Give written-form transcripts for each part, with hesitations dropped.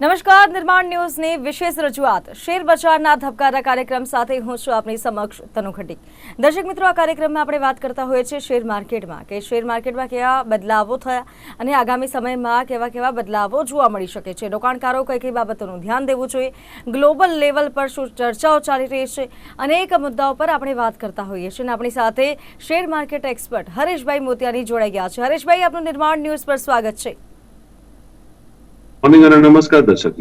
નમસ્કાર, નિર્માણ ન્યૂઝની વિશેષ રજૂઆત શેર બજારના ધબકારા કાર્યક્રમ સાથે હું છું આપની સમક્ષ તનુ ખટીક। દર્શક મિત્રો, આ કાર્યક્રમમાં આપણે વાત કરતા હોઈએ છીએ શેર માર્કેટમાં કેવા બદલાવો થયા અને આગામી સમયમાં કેવા બદલાવો જોવા મળી શકે છે। રોકાણકારો કઈ બાબતોનું ધ્યાન દેવું જોઈએ, ગ્લોબલ લેવલ પર શું ચર્ચાઓ ચાલી રહી છે, અનેક મુદ્દાઓ પર આપણે વાત કરતા હોઈએ છીએ। આપણી સાથે શેર માર્કેટ એક્સપર્ટ હરેશભાઈ મોતિયાની જોડાઈ ગયા છે। હરેશભાઈ, આપનું નિર્માણ ન્યૂઝ પર સ્વાગત છે। નમસ્કાર દર્શક।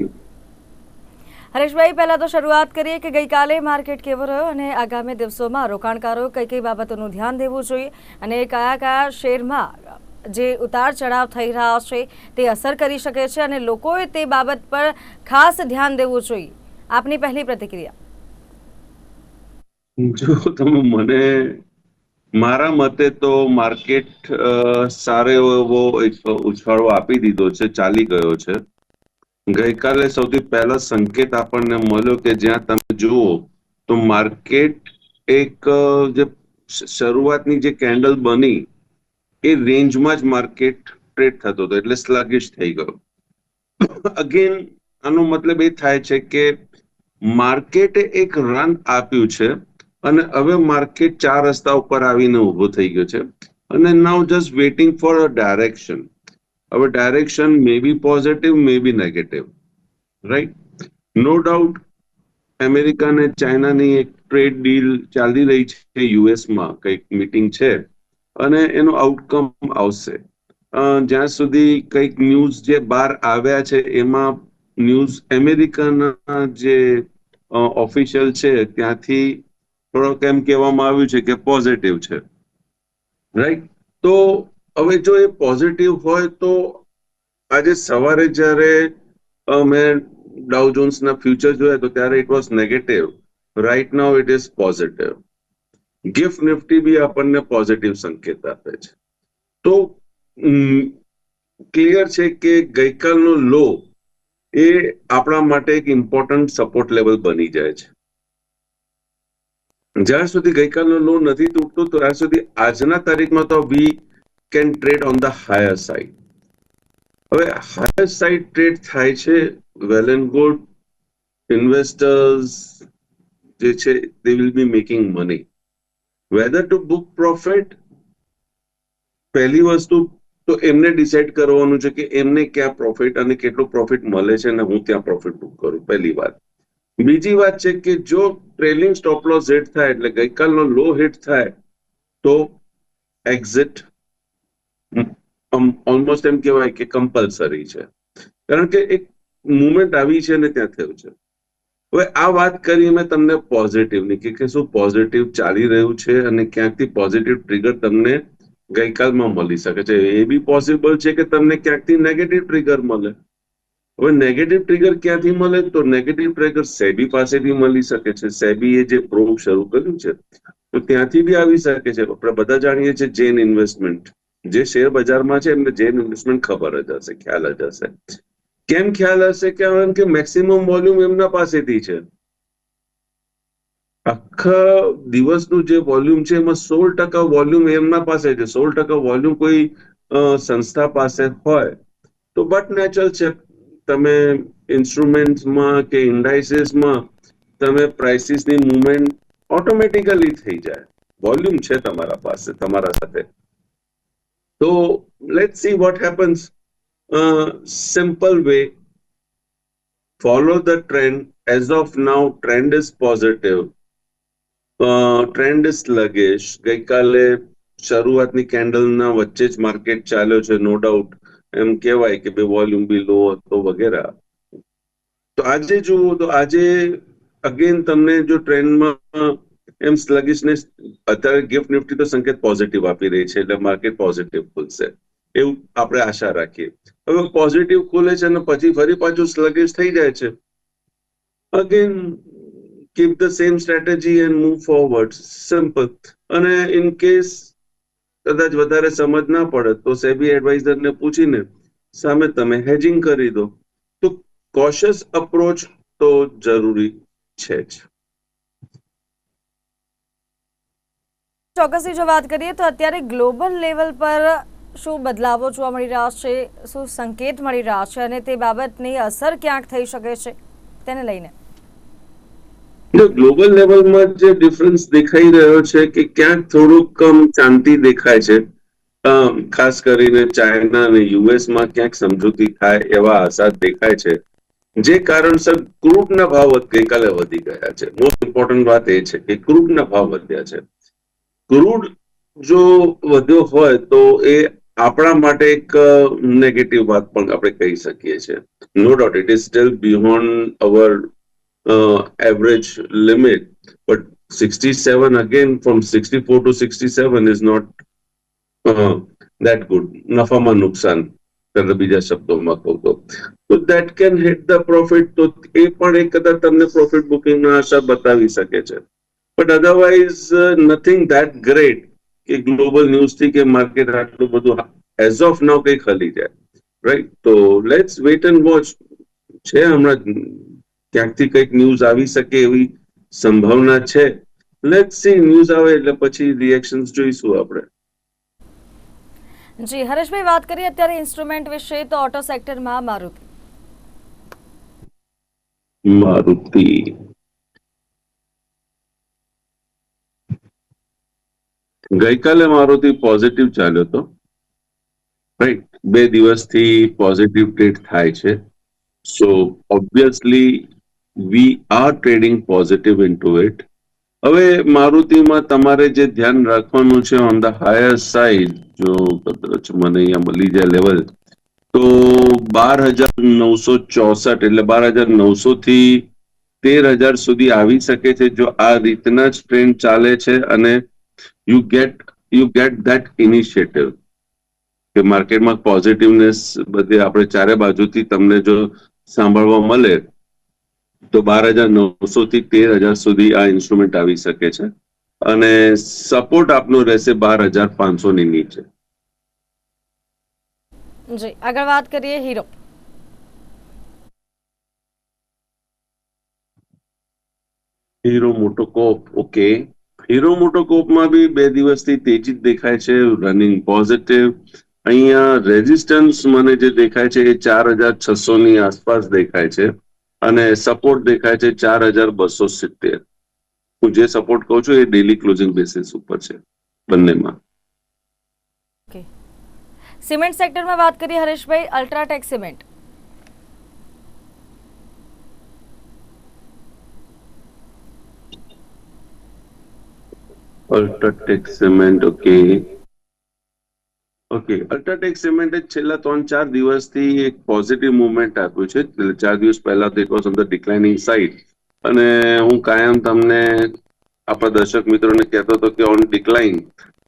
હરેશભાઈ, પહેલા તો શરૂઆત કરીએ કે ગઈકાલે માર્કેટ કેવો રહ્યો અને આગામી દિવસોમાં રોકાણકારો કઈ બાબતોનું ધ્યાન દેવું જોઈએ અને કયા શેરમાં જે ઉતાર ચઢાવ થઈ રહ્યા છે તે અસર કરી શકે છે અને લોકોએ તે બાબત પર ખાસ ધ્યાન દેવું જોઈએ। આપની પહેલી પ્રતિક્રિયા। જો તમે મને મારા મતે તો માર્કેટ સારો એવો ઉછાળો આપી દીધો છે, ચાલી ગયો છે। ગઈકાલે સૌથી પહેલા સંકેત આપણને મળ્યો કે જ્યાં તમે જુઓ તો માર્કેટ એક જે શરૂઆતની જે કેન્ડલ બની એ રેન્જમાં જ માર્કેટ ટ્રેડ થતો હતો, એટલે સ્લગિશ થઈ ગયો। અગેન આનો મતલબ એ થાય છે કે માર્કેટે એક રન આપ્યું છે અને હવે માર્કેટ 4 રસ્તા ઉપર આવીને ઉભો થઈ ગયો છે અને now just waiting for a direction. હવે direction may be positive, may be negative, right? No doubt America અને ચાઇનાની એક ટ્રેડ ડીલ ચાલી રહી છે, યુએસમાં કંઈક મીટિંગ છે અને એનો આઉટકમ આવશે। જ્યાં સુધી કંઈક ન્યૂઝ જે બહાર આવ્યા છે એમાં ન્યૂઝ અમેરિકાના જે ઓફિશિયલ છે ત્યાંથી થોડોક એમ કહેવામાં આવ્યું છે કે પોઝિટિવ છે, રાઈટ? તો હવે જો એ પોઝિટિવ હોય તો આજે સવારે જ્યારે મેં ડાઉ જોન્સના ફ્યુચર જોયા તો ત્યારે it was negative, right now it is positive. Gift nifty બી આપણને પોઝિટિવ સંકેત આપે છે। તો ક્લિયર છે કે ગઈકાલનો લો એ આપણા માટે એક ઇમ્પોર્ટન્ટ સપોર્ટ લેવલ બની જાય છે। જ્યાં સુધી ગઈકાલનો લો નથી તૂટતો ત્યાં સુધી આજના તારીખમાં તો we can trade on the higher side. હવે હાયર સાઇડ ટ્રેડ થાય છે, વેલ એન્ડ ગુડ। ઇન્વેસ્ટર્સ જે છે they will be making money, whether to book profit. પહેલી વસ્તુ તો એમને ડિસાઇડ કરવાનું છે કે એમને ક્યાં પ્રોફિટ અને કેટલો પ્રોફિટ મળે છે અને હું ત્યાં પ્રોફિટ બુક કરું, પહેલી વાત। બીજી વાત છે કે જો ટ્રેલિંગ સ્ટોપ લોસ હિટ થાય એટલે ગઈકાલનો લો હિટ થાય તો એક્ઝિટ ઓલમોસ્ટ એમ કહેવાય કે કમ્પલસરી છે, કારણ કે એક મુવમેન્ટ આવી છે અને ત્યાં થયું છે। હવે આ વાત કરી મેં તમને પોઝિટિવની કે શું પોઝિટિવ ચાલી રહ્યું છે અને ક્યાંકથી પોઝિટિવ ટ્રિગર તમને ગઈકાલમાં મળી શકે છે। એ બી પોસિબલ છે કે તમને ક્યાંકથી નેગેટિવ ટ્રિગર મળે। હવે નેગેટિવ ટ્રિગર ક્યાંથી મળે તો નેગેટિવ ટ્રિગર સેબી પાસેથી મળી શકે છે। સેબીએ જે પ્રોબ શરૂ કર્યું છે તો ત્યાંથી બી આવી શકે છે। આપણે બધા જાણીએ છીએ જૈન ઇન્વેસ્ટમેન્ટ જે શેર બજારમાં છે એમને જૈન ઇન્વેસ્ટમેન્ટ ખબર જ હશે, ખ્યાલ જ હશે। કેમ ખ્યાલ હશે? કારણ કે મેક્સિમમ વોલ્યુમ એમના પાસેથી છે। આખા દિવસનું જે વોલ્યુમ છે એમાં 16% વોલ્યુમ એમના પાસે છે। 16% વોલ્યુમ કોઈ સંસ્થા પાસે હોય તો બટ નેચરલ છે, તમે ઇન્સ્ટ્રુમેન્ટ્સમાં કે ઇન્ડાઇસીસમાં તમે પ્રાઇસીસની મૂવમેન્ટ ઓટોમેટિકલી થઈ જાય, વોલ્યુમ છે તમારા પાસે, તમારા સાથે। તો let's see what happens. simple way, follow the trend. As of now trend is positive, trend sluggish। ગઈકાલે શરૂઆતની કેન્ડલના વચ્ચે જ માર્કેટ ચાલ્યો છે, નો ડાઉટ એમ કહેવાય કે ભાઈ વોલ્યુમ બી લો હતો વગેરે। તો આજે જુઓ તો આજે અગેન તમને જો ટ્રેન્ડમાં એમ સ્લગિશનેસ, અત્યારે ગિફ્ટ નિફ્ટી તો સંકેત પોઝિટિવ આપી રહી છે એટલે માર્કેટ પોઝિટિવ ખુલશે એવું આપણે આશા રાખીએ। હવે પોઝિટિવ ખુલે છે અને પછી ફરી પાછું સ્લગિશ થઈ જાય છે, again keep the same strategy and move forward, simple। અને ઇન કેસ કદાચ વધારે સમજ ના પડે તો સેબી એડવાઇઝરને પૂછીને સામે તમે હેજિંગ કરી દો। તો કોશિયસ અપ્રોચ તો જરૂરી છે જ। ચોક્કસથી જો વાત કરીએ તો અત્યારે ગ્લોબલ લેવલ પર શું બદલાવો જોવા મળી રહ્યા છે, શું સંકેત મળી રહ્યા છે અને તે બાબતની અસર ક્યાંક થઈ શકે છે તેને લઈને? ગ્લોબલ લેવલમાં જે ડિફરન્સ દેખાઈ રહ્યો છે કે ક્યાંક થોડુંક શાંતિ દેખાય છે. ખાસ કરીને ચાઇના અને યુએસમાં ક્યાંક સમજૂતી થાય એવા આસાર દેખાય છે, જે કારણસર ક્રૂડના ભાવ ગઈકાલે વધી ગયા છે. મોસ્ટ ઇમ્પોર્ટન્ટ વાત એ છે કે ક્રૂડના ભાવ વધ્યા છે. ક્રૂડ જો વધ્યો હોય તો એ આપણા માટે એક નેગેટિવ વાત પણ આપણે કહી શકીએ છીએ. No doubt it is still beyond our average limit, but 67 again from 64 to 67 is not that good. નફામાં નુકસાન, બીજા શબ્દોમાં કહું તો that can hit the profit. તો એ પણ એક કદાચ તમને પ્રોફિટ બુકિંગના આશા બતાવી શકે છે. But otherwise nothing that great કે ગ્લોબલ ન્યૂઝથી કે માર્કેટ આટલું બધું એઝ ઓફ નાઉ કંઈક હલી જાય, રાઈટ? તો લેટ્સ વેટ એન્ડ વોચ. છે હમણાં ક્યાંકથી કંઈક ન્યૂઝ આવી શકે એવી સંભાવના છે. લેટ્સ સી, ન્યૂઝ આવે એટલે પછી રિએક્શન્સ જોઈશું આપણે. જી હરેશભાઈ, વાત કરીએ અત્યારે ઇન્સ્ટ્રુમેન્ટ વિશે તો ઓટો સેક્ટરમાં મારુતિ ગઈકાલે મારુતિ પોઝિટિવ ચાલ્યો હતો, રાઈટ? 2 દિવસથી પોઝિટિવ ટ્રેડ થાય છે. So obviously we are trading positive into it. હવે મારુતિમાં તમારે જે ધ્યાન રાખવાનું છે ઓન ધ હાયર સાઇડ, જો કદાચ મને અહીંયા મળી જાય લેવલ, તો 12,964 એટલે 12,900 થી 13,000 સુધી આવી શકે છે જો આ રીતના જ ટ્રેન્ડ ચાલે છે અને યુ ગેટ ધેટ ઇનિશિયેટિવ કે માર્કેટમાં પોઝિટિવનેસ બધે આપણે ચારે બાજુથી તમને જો સાંભળવા મળે તો 12,900 થી 13,000 સુધી આ ઇન્સ્ટ્રુમેન્ટ આવી શકે છે અને સપોર્ટ આપનો રહેશે 12,500 ની નીચે. જી આગળ વાત કરીએ હીરો મોટોકોર્પ. ઓકે, હીરો મોટોકોર્પમાં બી 2 દિવસથી તેજી દેખાય છે, રનિંગ પોઝિટિવ. અહીંયા રેઝિસ્ટન્સ મને જે દેખાય છે એ 4,600 ની આસપાસ દેખાય છે અને સપોર્ટ દેખાય છે 4,270. હું જે સપોર્ટ કહું છું એ ડેલી ક્લોઝિંગ બેસિસ ઉપર છે બંનેમાં. સિમેન્ટ સેક્ટરમાં વાત કરીએ Hareshbhai, UltraTech cement. UltraTech cement, okay. UltraTech સિમેન્ટે છેલ્લા 3-4 દિવસથી એક પોઝિટિવ મુવમેન્ટ આપ્યું છે. 4 દિવસ પહેલા તો it was on the declining side અને હું કાયમ તમને આપણા દર્શક મિત્રોને કહેતો હતો કે ઓન ડિક્લાઇન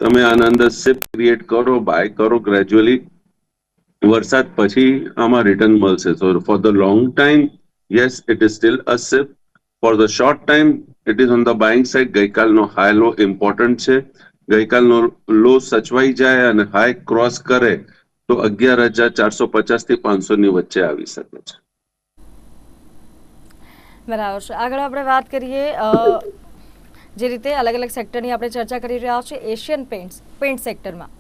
તમે આના અંદર શિફ્ટ ક્રિએટ કરો, બાય કરો ગ્રેજ્યુઅલી. વરસાદ પછી આમાં રિટર્ન મળશે. So for the long time yes it is still a shift. For the short time it is on the buying side. ગઈકાલનો હાઈ લો ઇમ્પોર્ટન્ટ છે. ગઈકાલનો લો સચવાઈ જાય અને હાઈ ક્રોસ કરે તો 11,450 થી 500 ની વચ્ચે આવી શકે છે. બરાબર છે. આગળ આપણે વાત કરીએ જે રીતે અલગ અલગ સેક્ટરની આપણે ચર્ચા કરી રહ્યા છીએ, એશિયન પેન્ટ સેક્ટરમાં.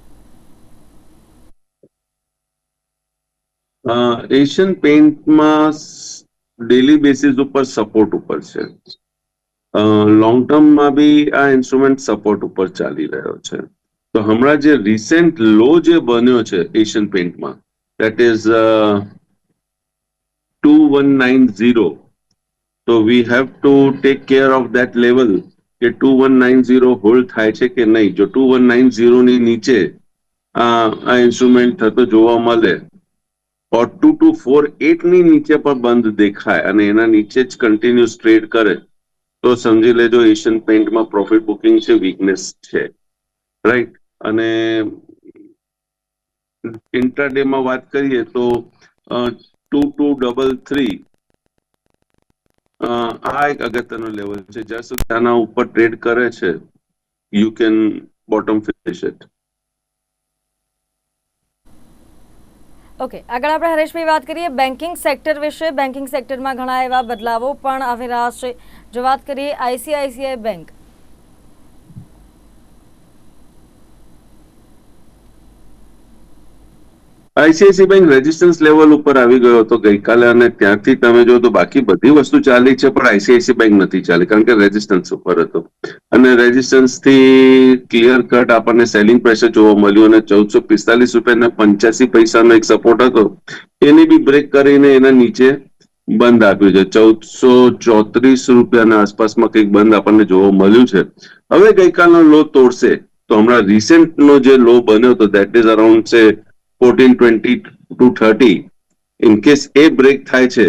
એશિયન પેન્ટમાં ડેલી બેસિસ ઉપર સપોર્ટ ઉપર છે. લોંગ ટર્મમાં બી આ ઇન્સ્ટ્રુમેન્ટ સપોર્ટ ઉપર ચાલી રહ્યો છે. તો હમણાં જે રિસેન્ટ લો જે બન્યો છે એશિયન પેન્ટમાં, દેટ ઇઝ 2190. તો we have to take care of that level કે 2190 હોલ્ડ થાય છે કે નહીં. જો 2190 ની નીચે આ ઇન્સ્ટ્રુમેન્ટ થતો જોવા મળે ઓર 2248 ની નીચે પણ બંધ દેખાય અને એના નીચે જ કન્ટિન્યુઅસ ટ્રેડ કરે તો સમજી લેજો એશિયન પેન્ટમાં પ્રોફિટ બુકિંગ છે, વીકનેસ છે, રાઈટ? અને ઇન્ટ્રાડેમાં વાત કરીએ તો 2233 આ એક અગત્યનો લેવલ છે. જ્યાં સુધી આના ઉપર ટ્રેડ કરે છે you can bottom finish it. Okay, આગળ આપણે હરેશભાઈ વાત કરીએ બેન્કિંગ સેક્ટર વિશે. બેન્કિંગ સેક્ટરમાં ઘણા એવા બદલાવો પણ આવી રહ્યા છે. જો વાત કરીએ ICICI bank. ICICI bank resistance level ઉપર આવી ગયો હતો ગઈકાલે, અને ત્યાંથી તમે જો તો બાકી બધી વસ્તુ ચાલી છે, પણ આઈસીઆઈસી બેંક નથી ચાલી, કારણ કે રેઝિસ્ટન્સ ઉપર હતો. અને રેઝિસ્ટન્સ થી ક્લિયર કટ આપણને સેલિંગ પ્રેશર જોવા મળ્યું, અને 1445.85 એક સપોર્ટ હતો, એને બી બ્રેક કરીને એના નીચે બંધ આપ્યું છે. 1434 આસપાસમાં કંઈક બંધ આપણને જોવા મળ્યું છે. હવે ગઈકાલનો લો તોડશે તો હમણાં રિસેન્ટ નો જે લો બન્યો હતો દેટ ઇઝ અરાઉન્ડ છે 1420 to 30. In case a break થાય છે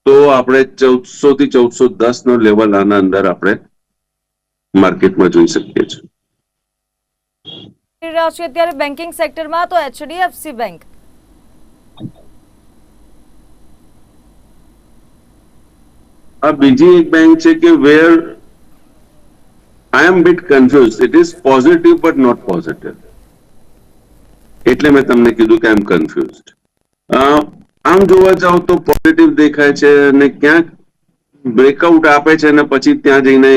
તો આપણે 1400 થી 1410 નો લેવલ આના અંદર આપણે માર્કેટમાં જોઈ શકીએ છીએ. અત્યારે બેન્કિંગ સેક્ટરમાં તો એચડીએફસી બેંક આ બીજી એક બેંક છે કે where I am bit confuse. It is positive but not positive, એટલે મેં તમને કીધું કે આઈ એમ કન્ફ્યુઝડ. આમ જોવા જાવ તો પોઝિટિવ દેખાય છે, અને ક્યાંક બ્રેકઆઉટ આપે છે અને પછી ત્યાં જઈને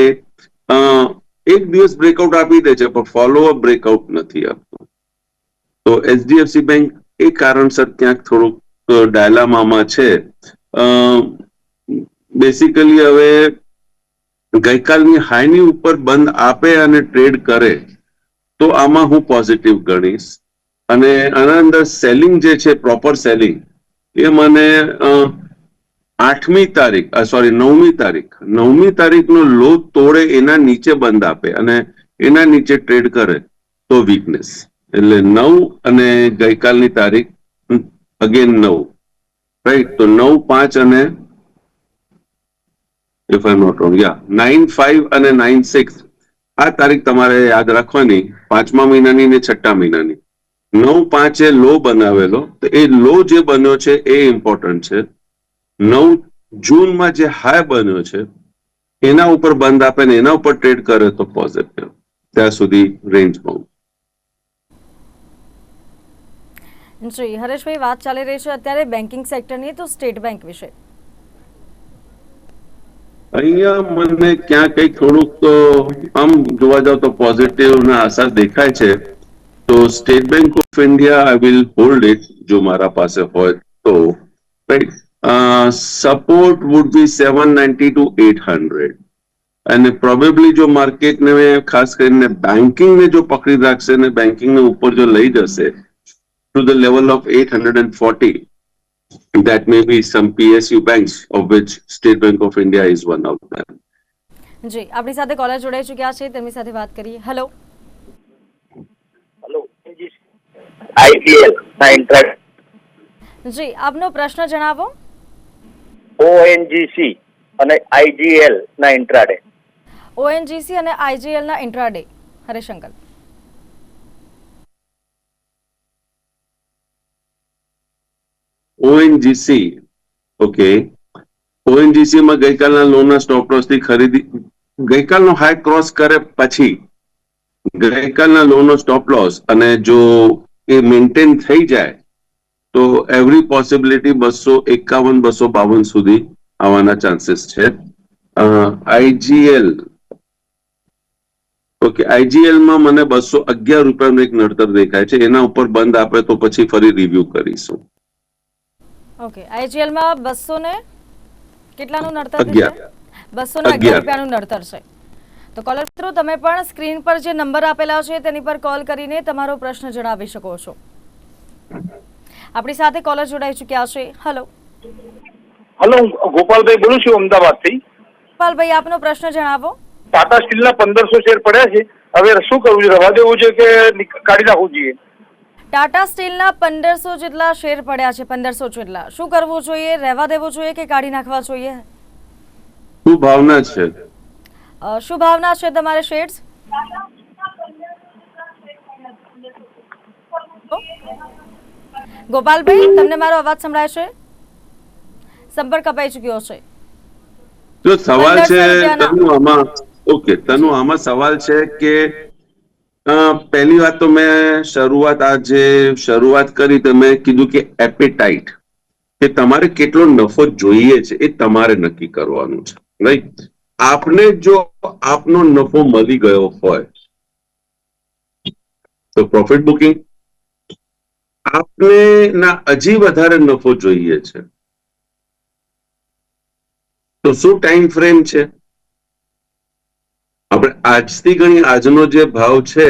એક દિવસ બ્રેકઆઉટ આપી દે છે, પણ ફોલોઅપ બ્રેકઆઉટ નથી આપતો. તો એચડીએફસી બેંક એ કારણસર ક્યાંક થોડુંક ડાયલામામાં છે. બેસિકલી હવે ગઈકાલની હાઈની ઉપર બંધ આપે અને ટ્રેડ કરે તો આમાં હું પોઝિટિવ ગણીશ. અને આના અંદર સેલિંગ જે છે, પ્રોપર સેલિંગ, એ મને 9મી તારીખનો લો તોડે, એના નીચે બંધ આપે અને એના નીચે ટ્રેડ કરે તો વીકનેસ. એટલે 9 અને ગઈકાલની તારીખ અગેન 9, રાઈટ? તો 9, 5 અને if I'm not wrong, yeah, 9, 5 અને 9, 6 આ તારીખ તમારે યાદ રાખવાની, 5મા મહિનાની ને 6ઠા મહિનાની. 9, 5 એ લો બનાવેલો, તો એ લો જે બન્યો છે એ ઇમ્પોર્ટન્ટ છે. 9 જૂનમાં જે હાઈ બન્યો છે એના ઉપર બંધ આપે ને એના ઉપર ટ્રેડ કરે તો પોઝિટિવ. ત્યાં સુધી રેન્જ બાઉન્ડ. જી હરેશભાઈ, વાત ચાલી રહી છે અત્યારે બેન્કિંગ સેક્ટરની, તો સ્ટેટ બેંક વિશે અહીંયા મને ક્યાં કઈ થોડુંક તો આમ જોવા જાવ તો પોઝિટિવ ના આસાર દેખાય છે. તો state bank of India I will hold it જો મારા પાસે હોય તો, right? Support would be 790 to 800, અને પ્રોબેબલી જો માર્કેટને ખાસ કરીને બેન્કિંગને જો પકડી રાખશે ને બેન્કિંગને ઉપર જો લઈ જશે to the level of 840, that may be some PSU banks, of which State Bank of India is one of them. જી આપણી સાથે કોલર જોડાઈ ચૂક્યા છે, તેમની સાથે વાત કરીએ. હેલો IPL ના ઇન્ટ્રાડે. જી આપનો પ્રશ્ન જણાવો. ONGC અને IGL ના ઇન્ટ્રાડે. ONGC અને IGL ના intraday. Haresh uncle. ONGC, okay. ONGC માં ગઈકાલના લોના સ્ટોપ લોસ થી ખરીદી, ગઈકાલનો હાઈ ક્રોસ કરે પછી ગઈકાલના લોનો સ્ટોપ લોસ અને જો એ મેન્ટેન થઈ જાય તો એવરી પોસિબિલિટી 251, 252 સુધી આવવાના ચાન્સીસ છે. IGL, ઓકે, IGL માં મને 211 રૂપિયાનું એક નડતર દેખાય છે. એના ઉપર બંધ આપે તો પછી ફરી રિવ્યુ કરીશું. ઓકે, IGL માં 200 ને કેટલાનું નડતર છે? 211 રૂપિયાનું નડતર છે. તો કોલર મિત્રો, તમે પણ સ્ક્રીન પર જે નંબર આપેલા છે તેની પર કોલ કરીને તમારો પ્રશ્ન જણાવી શકો છો. આપણી સાથે કોલર જોડાઈ ચૂક્યા છે. હેલો હેલો, ગોપાલભાઈ બોલું છું અમદાવાદથી. ગોપાલભાઈ, આપનો પ્રશ્ન જણાવો. ટાટા સ્ટીલના 1500 શેર પડ્યા છે, હવે શું કરવું છે? રવા દેવું છે કે કાઢી નાખવું જોઈએ? ટાટા સ્ટીલના 1500 જેટલા શેર પડ્યા છે, 1500 જેટલા. શું કરવું જોઈએ? રહેવા દેવું જોઈએ કે કાઢી નાખવા જોઈએ? શું ભાવના છે? શું ભાવના છે તમારે શેર્સ? ગોપાલભાઈ, તમને મારો અવાજ સંભળાય છે? સંપર્ક કપાઈ ચૂક્યો છે. જો સવાલ છે તનુ આમાં, ઓકે તનુ, આમાં સવાલ છે કે પહેલી વાત તો મેં શરૂઆત કરી તો મેં કીધું કે એપેટાઇટ, કે તમારે કેટલો નફો જોઈએ છે એ તમારે નક્કી કરવાનું છે, રાઈટ? આપને જો આપનો નફો મળી ગયો હોય તો પ્રોફિટ બુકિંગ, આપને ના હજી વધારે નફો જોઈએ છે તો શું ટાઈમ ફ્રેમ છે? આપણે આજથી ગણી આજનો જે ભાવ છે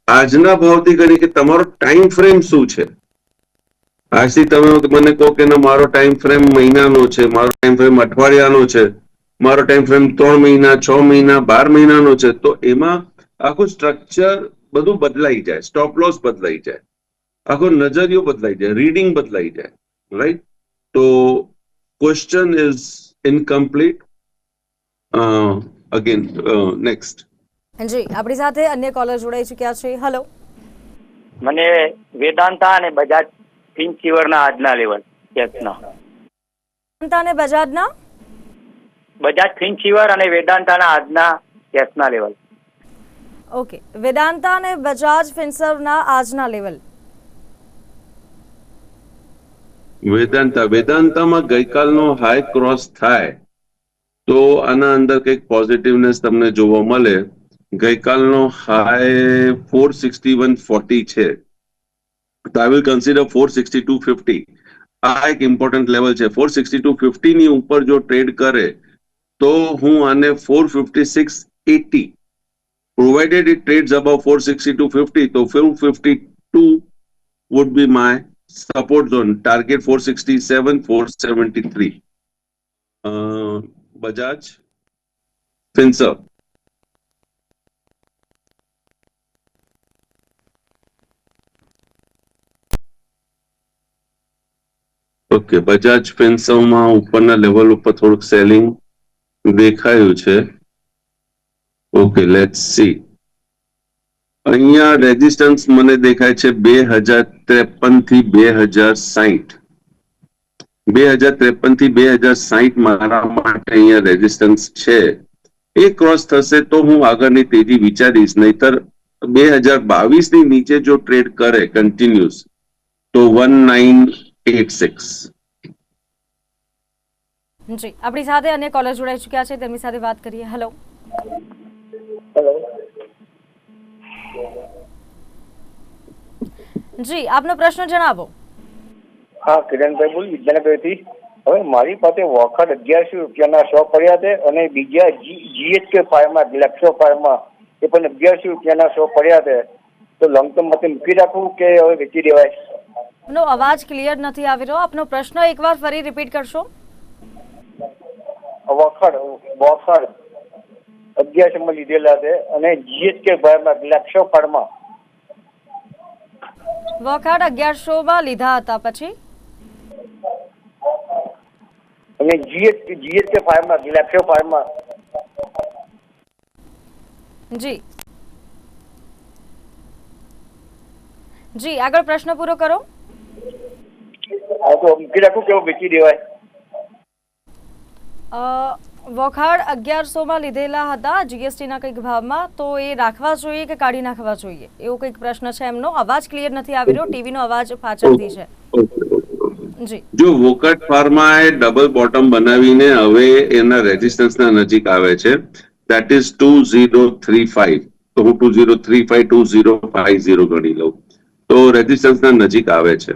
આજના ભાવથી ગણી કે તમારો ટાઈમ ફ્રેમ શું છે? આજથી તમે મને કહો કે મારો ટાઈમ ફ્રેમ મહિનાનો છે, મારો ટાઈમ ફ્રેમ અઠવાડિયાનો છે, મારો ટાઈમ ફ્રેમ 3 મહિના, 6 મહિના, 12 મહિનાનો છે, તો એમાં આખું સ્ટ્રક્ચર બધું બદલાઈ જાય, સ્ટોપ લોસ બદલાઈ જાય, આખો નજરિયો બદલાઈ જાય, રીડિંગ બદલાઈ જાય, રાઈટ? તો question is incomplete. Again next. જી, આપણી સાથે અન્ય કોલર જોડાઈ ચૂક્યા છે. હેલો. મને વેદાંતા અને બજાજ ફિનસિવરના આજના લેવલ કેસના. વેદાંતા અને બજાજના બજાજ ફિનસિવર અને વેદાંતાના આજના કેસના લેવલ. ઓકે, વેદાંતા અને બજાજ ફિન્સર્વના આજના લેવલ. વેદાંતામાં ગઈકાલનો હાઈ ક્રોસ થાય તો આના અંદર કંઈક પોઝિટિવનેસ તમને જોવા મળે. ગઈકાલનો હાઈ 461.40 છે, તો આઈ વિલ કન્સિડર 462.50. આ એક ઇમ્પોર્ટન્ટ લેવલ છે. 462.50 ની ઉપર જો ટ્રેડ કરે તો હું આને 456.80, provided it trades above 462.50, તો 452 would be my support zone. Target 467, 473. Bajaj Finserv. Okay, Bajaj ફિન્સર્વમાં ઉપરના લેવલ ઉપર થોડુંક સેલિંગ દેખાયું છે. Okay, let's see. અહીંયા રેઝિસ્ટન્સ મને દેખાય છે 2053 થી 2060. 2053 થી 2060 મારા માટે અહીંયા રેઝિસ્ટન્સ છે. એ ક્રોસ થશે તો હું આગળની તેજી વિચારીશ, નહીતર 2022 ની નીચે જો ટ્રેડ કરે કન્ટિન્યુઅસ તો 1986. જી, આપણી સાથે અન્ય કોલર જોડાઈ ચૂક્યા છે, તેમની સાથે વાત કરીએ. હેલો. હેલો. જી, આપનો પ્રશ્ન જણાવો. હા, કિરણભાઈ બોલ, વિદ્યાનગરથી. હવે મારી પાસે વખત 1100 રૂપિયાના 100 પડ્યા છે અને બીજા GHK ફાર્મા, ગ્લેક્સો ફાર્મા એ પણ 1100 રૂપિયાના 100 પડ્યા છે. તો લોંગ ટર્મ માટે મૂકી રાખવું કે હવે વેચી દેવાય? આપનો અવાજ ક્લિયર નથી આવી રહ્યો. આપનો પ્રશ્ન એકવાર ફરી રિપીટ કરશો? વખત 1100 માં લીધેલા છે અને GHK ફાર્મા, ગ્લેક્સો ફાર્મા. વખાડ 1100 માં લીધા હતા, પછી અને GHK ફાર્મા, ગ્લેક્સો ફાર્મા. જી જી, આગળ પ્રશ્ન પૂરો કરો. હા, તો મૂકી રાખું કે વેચી દેવાય? વખાડ 1100 માં લીધેલા હતા GST ના કંઈક ભાવમાં, તો એ રાખવા જોઈએ કે કાઢી નાખવા જોઈએ, એવો કંઈક પ્રશ્ન છે એમનો. અવાજ ક્લિયર નથી આવી રહ્યો, ટીવી નો અવાજ પાછળથી છે. જી, જો વોકટ ફાર્માએ ડબલ બોટમ બનાવીને હવે એના રેઝિસ્ટન્સના નજીક આવે છે, ધેટ ઇઝ 2035. તો હું 2035, 2050 ગણી લઉં તો રેઝિસ્ટન્સના નજીક આવે છે.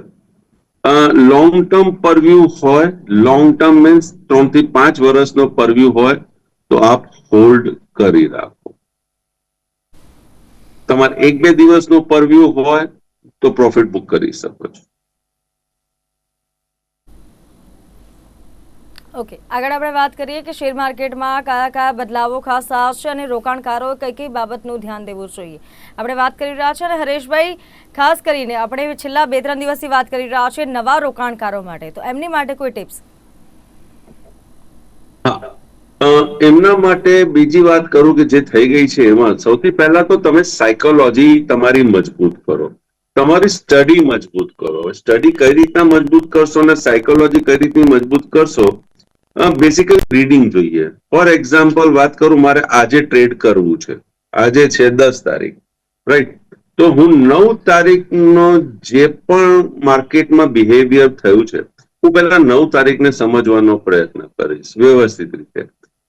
લોંગ ટર્મ પરવ્યુ હોય, લોંગ ટર્મ મીન્સ 3 થી 5 વર્ષનો પરવ્યુ હોય તો આપ હોલ્ડ કરી રાખો. તમારે 1-2 દિવસનો પરવ્યુ હોય તો પ્રોફિટ બુક કરી શકો છો. ઓકે, આગળ આપણે વાત કરીએ કે શેર માર્કેટમાં કયા કયા બદલાવો ખાસ આવશે અને રોકાણકારોએ કઈ કઈ બાબતનું ધ્યાન દેવું જોઈએ. આપણે વાત કરી રહ્યા છીએ અને હરેશભાઈ, ખાસ કરીને આપણે છેલ્લા 2-3 દિવસથી વાત કરી રહ્યા છીએ નવા રોકાણકારો માટે, તો એમની માટે કોઈ ટિપ્સ? એમના માટે બીજી વાત કરું કે જે થઈ ગઈ છે એમાં સૌથી પહેલા તો તમે સાયકોલોજી તમારી મજબૂત કરો, તમારી સ્ટડી મજબૂત કરો. સ્ટડી કઈ રીતના મજબૂત કરશો અને સાયકોલોજી કઈ રીતની મજબૂત કરશો, બેસિકલી રીડિંગ જોઈએ. ફોર એક્ઝામ્પલ વાત કરું, મારે આજે ટ્રેડ કરવું છે, આજે છે 10 તારીખ, રાઈટ? તો હું 9 તારીખનો જે પણ માર્કેટમાં બિહેવિયર થયું છે, હું પહેલા 9 તારીખને સમજવાનો પ્રયત્ન કરીશ વ્યવસ્થિત રીતે.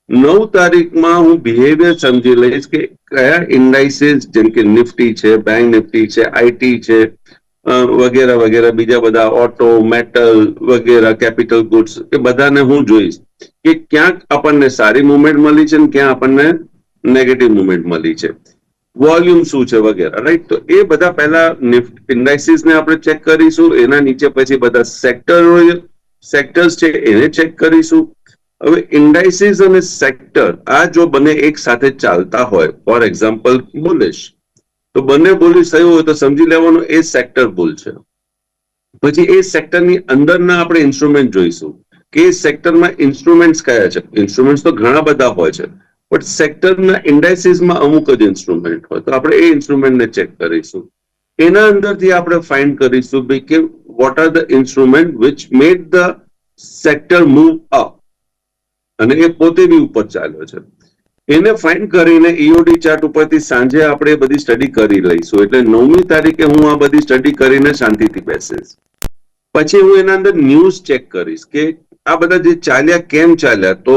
9 તારીખમાં હું બિહેવિયર સમજી લઈશ કે કયા ઇન્ડાઇસીસ, જેમ કે નિફ્ટી છે, બેંક નિફ્ટી છે, આઈટી છે, વગેરે વગેરે બીજા બધા ઓટો, મેટલ વગેરે, કેપિટલ ગુડ્સ, એ બધાને હું જોઈશ કે ક્યાંક આપણને સારી મુવમેન્ટ મળી છે ને ક્યાં આપણને નેગેટિવ મુવમેન્ટ મળી છે, વોલ્યુમ શું છે વગેરે, રાઈટ. તો એ બધા પહેલા ઇન્ડાઇસીસ ને આપણે ચેક કરીશું, એના નીચે પછી બધા સેક્ટર્સ છે એને ચેક કરીશું. હવે ઇન્ડાઇસીસ અને સેક્ટર આ જો બંને એક સાથે ચાલતા હોય, ફોર એક્ઝામ્પલ બુલિશ, તો બંને બુલિશ થયું હોય તો સમજી લેવાનું એ સેક્ટર બુલ છે. પછી એ સેક્ટરની અંદરના આપણે ઇન્સ્ટ્રુમેન્ટ જોઈશું કે એ સેક્ટરમાં ઇન્સ્ટ્રુમેન્ટ્સ કયા છે. ઇન્સ્ટ્રુમેન્ટ્સ તો ઘણા બધા હોય છે, પણ સેક્ટરના ઇન્ડાઇસીસમાં અમુક જ ઇન્સ્ટ્રુમેન્ટ હોય, તો આપણે એ ઇન્સ્ટ્રુમેન્ટને ચેક કરીશું. એના અંદરથી આપણે ફાઇન્ડ કરીશું કે what are the instrument which made the sector move up, અને એ પોતે બી ઉપર ચાલ્યો છે. એને ફાઇન્ડ કરીને ઈઓડી ચાર્ટ ઉપરથી સાંજે આપણે એ બધી સ્ટડી કરી લઈશું. એટલે 9મી તારીખે હું આ બધી સ્ટડી કરીને શાંતિથી બેસીશ. પછી હું એના અંદર ન્યૂઝ ચેક કરીશ કે આ બધા જે ચાલ્યા કેમ ચાલ્યા, તો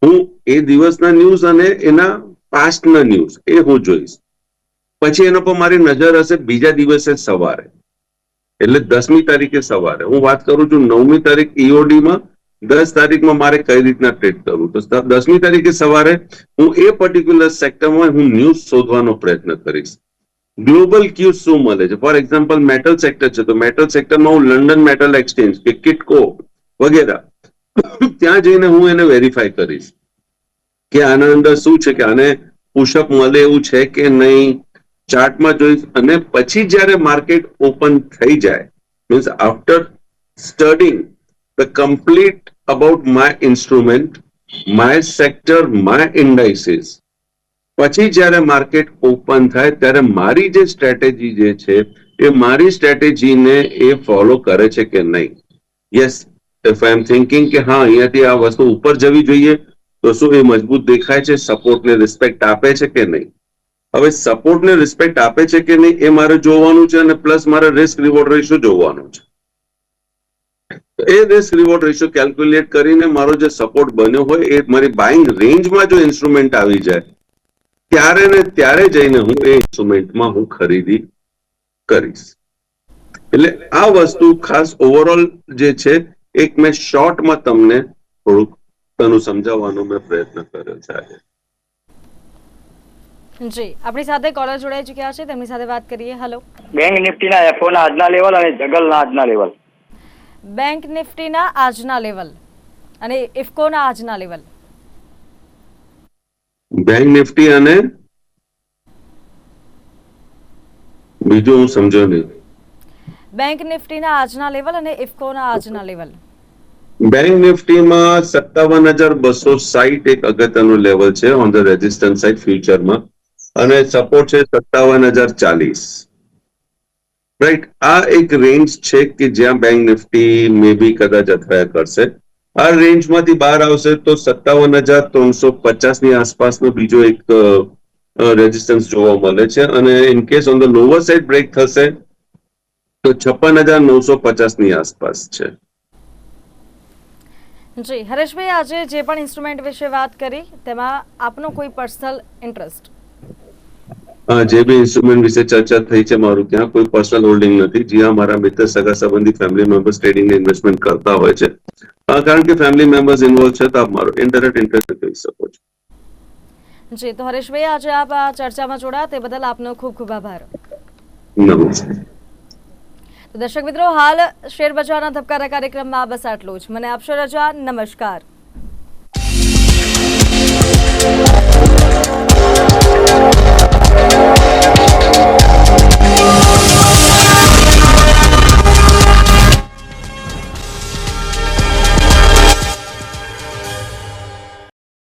હું એ દિવસના ન્યૂઝ અને એના પાસ્ટના ન્યૂઝ એ હું જોઈશ. પછી એના પર મારી નજર હશે બીજા દિવસે સવારે, એટલે 10મી તારીખે સવારે. હું વાત કરું છું 9મી તારીખ ઈઓડીમાં, 10 તારીખમાં મારે કઈ રીતના ટ્રેડ કરવું. તો 10મી તારીખે સવારે હું એ પર્ટિક્યુલર સેક્ટરમાં હું ન્યૂઝ શોધવાનો પ્રયત્ન કરીશ. ગ્લોબલ ક્યુઝ શું મળે છે, ફોર એક્ઝામ્પલ મેટલ સેક્ટર છે તો મેટલ સેક્ટરમાં હું લંડન મેટલ એક્સચેન્જ કે કિટકો વગેરે ત્યાં જઈને હું એને વેરીફાઈ કરીશ કે આના અંદર શું છે, કે આને પુશઅપ મળે એવું છે કે નહીં, ચાર્ટમાં જોઈશ. અને પછી જ્યારે માર્કેટ ઓપન થઈ જાય, means after studying the complete about my instrument, my sector, my indices, પછી જ્યારે માર્કેટ ઓપન થાય ત્યારે મારી જે સ્ટ્રેટેજી જે છે એ મારી સ્ટ્રેટેજીને એ ફોલો કરે છે કે નહીં. Yes, if I am thinking કે હા અહીંયાથી આ વસ્તુ ઉપર જવી જોઈએ, તો શું એ મજબૂત દેખાય છે, સપોર્ટને રિસ્પેક્ટ આપે છે કે નહીં. હવે સપોર્ટને રિસ્પેક્ટ આપે છે કે નહીં એ મારે જોવાનું છે, અને પ્લસ મારે રિસ્ક રિવોર્ડ રેશિયો જોવાનું છે. એ રિસ્ક રિવોર્ડ રેશિયો કેલ્ક્યુલેટ કરીને મારો જે સપોર્ટ બન્યો હોય એ મારી બાઇંગ રેન્જમાં જો ઇન્સ્ટ્રુમેન્ટ આવી જાય ત્યારે ને ત્યારે જઈને હું એ ઇન્સ્ટ્રુમેન્ટમાં હું ખરીદી કરીશ. એટલે આ વસ્તુ ખાસ ઓવરઓલ જે છે એક મેં શોર્ટમાં તમને થોડુંક તનું સમજાવવાનો મેં પ્રયત્ન કર્યો છે આજે. જી, આપણી સાથે કોલર જોડાઈ ચૂક્યા છે, તેમની સાથે વાત કરીએ. હેલો. બેંક નિફ્ટીના એફઓના આજના લેવલ અને જગલના આજના લેવલ. બેંક નિફ્ટીના આજના લેવલ અને ઇફકોના આજના લેવલ. બેંક નિફ્ટી અને બીજું હું સમજો નહીં. બેંક નિફ્ટીના આજના લેવલ અને ઇફકોના આજના લેવલ. બેંક નિફ્ટીમાં 57,260 એક અગત્યનું લેવલ છે ઓન ધ રેઝિસ્ટન્સ સાઇડ ફ્યુચરમાં, અને સપોર્ટ છે 57,040. રાઈટ, આ એક રેન્જ છે કે જ્યાં બેંક નિફ્ટી મે બી કદાચ અથડાયા કરશે. આ રેન્જમાંથી બહાર આવશે તો 57,350 ની આસપાસનો બીજો એક રેઝિસ્ટન્સ જોવા મળે છે, અને in case on the lower side break થશે તો 56,950 ની આસપાસ છે. જી હરેશભાઈ, આજે જે પણ ઇન્સ્ટ્રુમેન્ટ વિશે વાત કરી તેમાં આપનો કોઈ પર્સનલ ઇન્ટરેસ્ટ? જે બી ઇન્સ્ટ્રુમેન્ટ વિશે ચર્ચા થઈ છે મારું ત્યાં કોઈ પર્સનલ હોલ્ડિંગ નથી. જ્યાં મારા મિત્ર, સગા સંબંધી, ફેમિલી મેમ્બર્સ ટ્રેડિંગ ને ઇન્વેસ્ટમેન્ટ કરતા હોય છે, કારણ કે ફેમિલી મેમ્બર્સ ઇન્વોલ્વ છે, તો આપ મારો ઇન્ડાયરેક્ટ ઇન્ટરેસ્ટ કહી શકો છો. જી, તો હરેશભાઈ આજે આપ આ ચર્ચામાં જોડાયા તે બદલ આપનો ખૂબ ખૂબ આભાર. નમસ્તે. તો દર્શક મિત્રો, હાલ શેર બજારના ધબકારા કાર્યક્રમમાં બસ આટલું જ. મને આપશો રજા. નમસ્કાર.